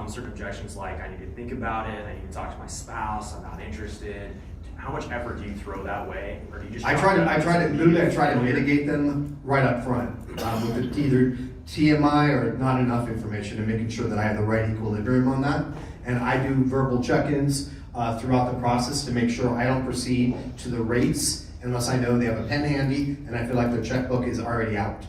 certain objections like, I need to think about it, I need to talk to my spouse, I'm not interested, how much effort do you throw that way? Or do you just I try to mitigate them right up front with either TMI or not enough information, and making sure that I have the right equilibrium on that. And I do verbal check-ins throughout the process to make sure I don't proceed to the rates unless I know they have a pen handy and I feel like their checkbook is already out.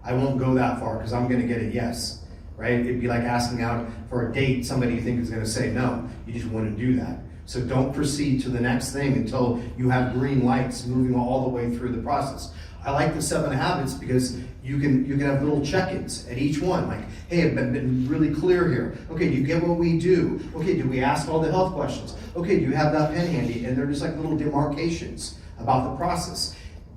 I won't go that far because I'm going to get a yes, right? It'd be like asking out for a date somebody you think is going to say no. You just wouldn't do that. So don't proceed to the next thing until you have green lights moving all the way through the process. I like the 7 habits because you can have little check-ins at each one, like, hey, I've been really clear here. Okay, do you get what we do? Okay, do we ask all the health questions? Okay, do you have that pen handy? And they're just like little demarcations about the process.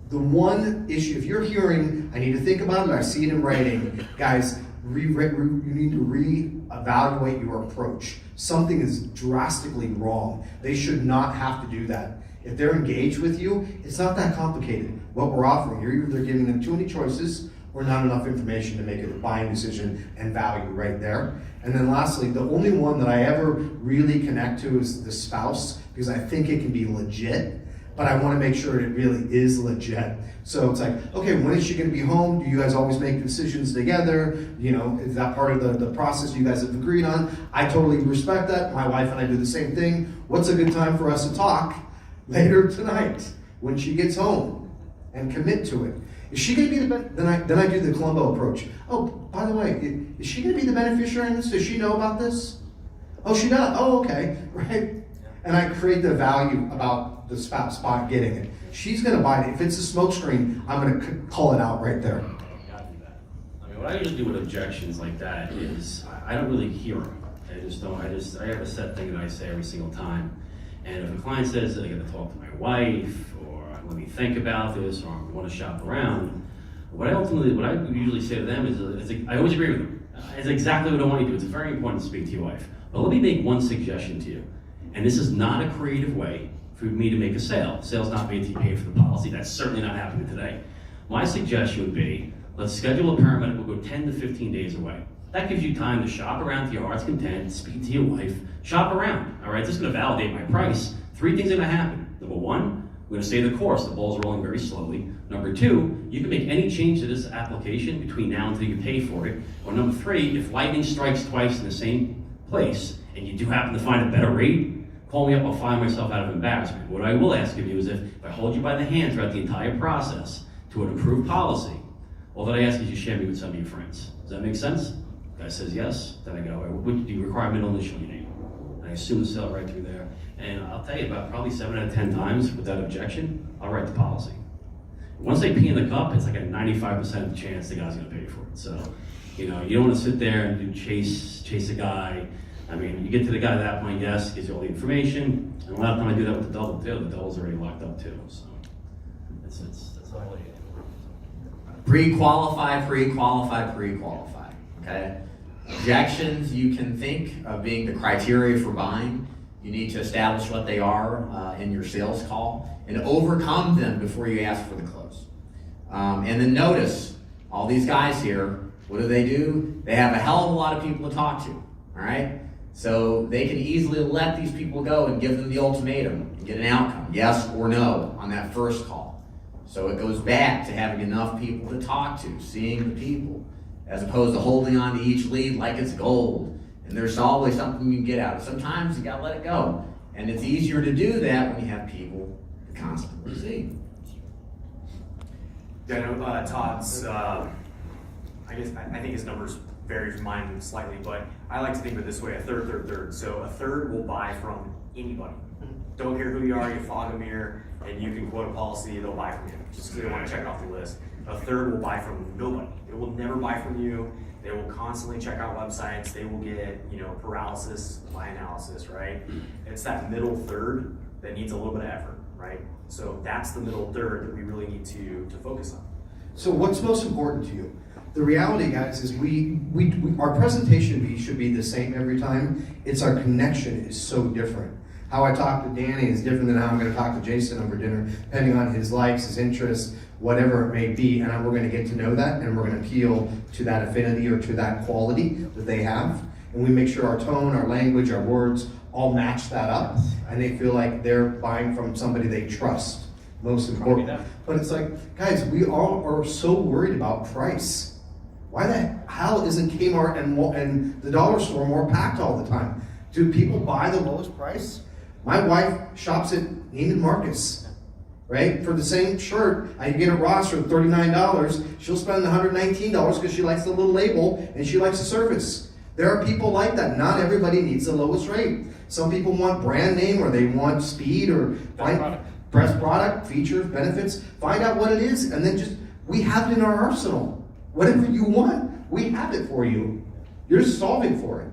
The one issue, if you're hearing, I need to think about it, I see it in writing, guys, you need to reevaluate your approach. Something is drastically wrong. They should not have to do that. If they're engaged with you, it's not that complicated. What we're offering, you're either giving them too many choices or not enough information to make a buying decision and value right there. And then lastly, the only one that I ever really connect to is the spouse, because I think it can be legit, but I want to make sure it really is legit. So it's like, okay, when is she going to be home? Do you guys always make decisions together? You know, is that part of the process you guys have agreed on? I totally respect that. My wife and I do the same thing. What's a good time for us to talk later tonight when she gets home? And commit to it. Is she going to be the then I do the Columbo approach. Oh, by the way, is she going to be the beneficiary in this? Does she know about this? Oh, she does. Oh, okay, right. And I create the value about the spot getting it. She's going to buy it. If it's a smokescreen, I'm going to call it out right there. Got to do that. I mean, what I usually do with objections like that is I don't really hear them. I just don't. I have a set thing that I say every single time. And if a client says I got to talk to my wife, or let me think about this, or I want to shop around, what I usually say to them is I always agree with them. It's exactly what I want you to do. It's very important to speak to your wife. But let me make one suggestion to you. And this is not a creative way for me to make a sale. Sale's not made to be paid for the policy. That's certainly not happening today. My suggestion would be, let's schedule a paramedic. We'll go 10 to 15 days away. That gives you time to shop around to your heart's content, speak to your wife, shop around, all right? This is gonna validate my price. 3 things are gonna happen. Number 1, we're gonna stay the course. The ball's rolling very slowly. Number 2, you can make any change to this application between now until you pay for it. Or number 3, if lightning strikes twice in the same place, and you do happen to find a better rate, call me up, I'll find myself out of embarrassment. What I will ask of you is if I hold you by the hand throughout the entire process to an approved policy, all that I ask is you share me with some of your friends. Does that make sense? Guy says yes, then I go, do you require middle initial in your name? And I assume the sale right through there. And I'll tell you, about probably 7 out of 10 times with that objection, I'll write the policy. Once they pee in the cup, it's like a 95% chance the guy's gonna pay for it. So, you know, you don't wanna sit there and chase a guy. I mean, you get to the guy at that point, yes, gives you all the information. And a lot of time I do that with the double too. The double's already locked up too. So that's all I do. Pre-qualify, okay? Objections you can think of being the criteria for buying. You need to establish what they are in your sales call and overcome them before you ask for the close. And then notice, all these guys here, what do? They have a hell of a lot of people to talk to, all right? So they can easily let these people go and give them the ultimatum and get an outcome, yes or no, on that first call. So it goes back to having enough people to talk to, seeing the people, as opposed to holding on to each lead like it's gold. And there's always something you can get out of it. Sometimes you gotta let it go. And it's easier to do that when you have people to constantly see. Yeah, I know Todd's, I think his numbers vary from mine slightly, but I like to think of it this way, a third. So a third will buy from anybody. Don't care who you are, you fog them here, and you can quote a policy, they'll buy from you, just because they want to check off the list. A third will buy from nobody. They will never buy from you. They will constantly check out websites. They will get, paralysis by analysis, right? It's that middle third that needs a little bit of effort, right? So that's the middle third that we really need to focus on. So what's most important to you? The reality, guys, is our presentation should be the same every time. It's our connection is so different. How I talk to Danny is different than how I'm going to talk to Jason over dinner, depending on his likes, his interests, whatever it may be. And we're going to get to know that, and we're going to appeal to that affinity or to that quality that they have. and we make sure our tone, our language, our words all match that up, and they feel like they're buying from somebody they trust. Most important. But it's like, guys, we all are so worried about price. Why the hell isn't Kmart and the dollar store more packed all the time? Do people buy the lowest price? My wife shops at Neiman Marcus, right? For the same shirt, I can get at Ross for $39. She'll spend $119 because she likes the little label and she likes the service. There are people like that. Not everybody needs the lowest rate. Some people want brand name, or they want speed, or best product, features, benefits. Find out what it is, and then we have it in our arsenal. Whatever you want, we have it for you. You're solving for it.